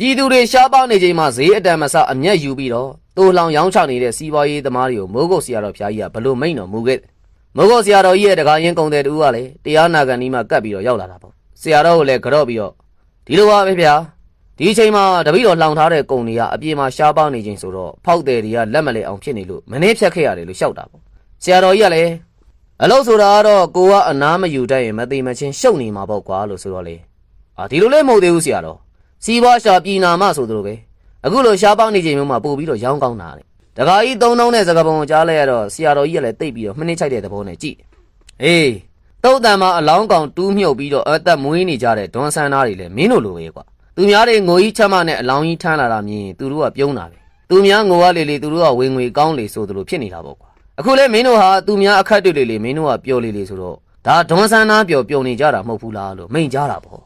ပြည်သူတွေရှားပေါက်နေချိန်မှာဈေးအတန်မဆအမျက်ယူပြီးတော့တိုးလောင်ရောင်းချနေတဲ့စီးပွားရေးသမားတွေကိုမိုးကုတ်ဆရာတော်ဖျားကြီးကဘလို့မိန်တော်မူခဲ့မိုးကုတ်ဆရာတော်ကြီးရဲ့တကားရင်ကုန်တဲ့တူကလည်းတရားနာခံဒီမှာကပ်ပြီးတော့ရောက်လာတာပေါ့ဆရာတော်ကိုလည်းကြော့ပြီးတော့ဒီလိုပါပဲဗျာဒီအချိန်မှာတပည့်တော်လှောင်ထားတဲ့ကုန်တွေကအပြင်မှာရှားပေါက်နေချိန်ဆိုတော့ဖောက်တယ်တွေကလက်မလဲအောင်ဖြစ်နေလို့မနှင်းဖြတ်ခဲ့ရတယ်လို့ရှောက်တာပေါ့ဆရာတော်ကြီးကလည်းအလို့ဆိုတာကတော့ကိုကအနားမယူတတ်ရင်မသိမချင်းရှုပ်နေမှာပေါ့ကွာလို့ဆိုတော့လေဒီလိုလည်းမဟုတ်သေးဘူးဆရာတော်စီးပွားရှာပြည်နာမဆိုသလိုပဲအခုလိုရှားပေါက်နေချိန်မျိုးမှာပို့ပြီးတော့ရောင်းကောင်းတာလေတခါကြီးသုံးနှုံးတဲ့စကားပုံကိုကြားလိုက်ရတော့ဆရာတော်ကြီးကလည်းတိတ်ပြီးတော့မှနှိမ့်ချိုက်တဲ့သဘောနဲ့ကြည့်အေးတုတ်တန်မှာအလောင်းကောင်တူးမြုပ်ပြီးတော့အသက်မွေးနေကြတဲ့ဒွန်ဆန်သားတွေလည်းမင်းတို့လိုပဲကွာသူများတွေငိုကြီးချက်မနဲ့အလောင်းကြီးထမ်းလာတာမြင်သူတို့ကပြုံးတာပဲသူများငိုရလေလေသူတို့ကဝေငွေကောင်းလေဆိုသလိုဖြစ်နေတာပေါ့ကွာအခုလဲမင်းတို့ဟာသူများအခက်တွေ့လေလေမင်းတို့ကပျော်လေလေဆိုတော့ဒါဒွန်ဆန်သားပျော်နေကြတာမဟုတ်ဘူးလားလို့မိန်ကြတာပေါ့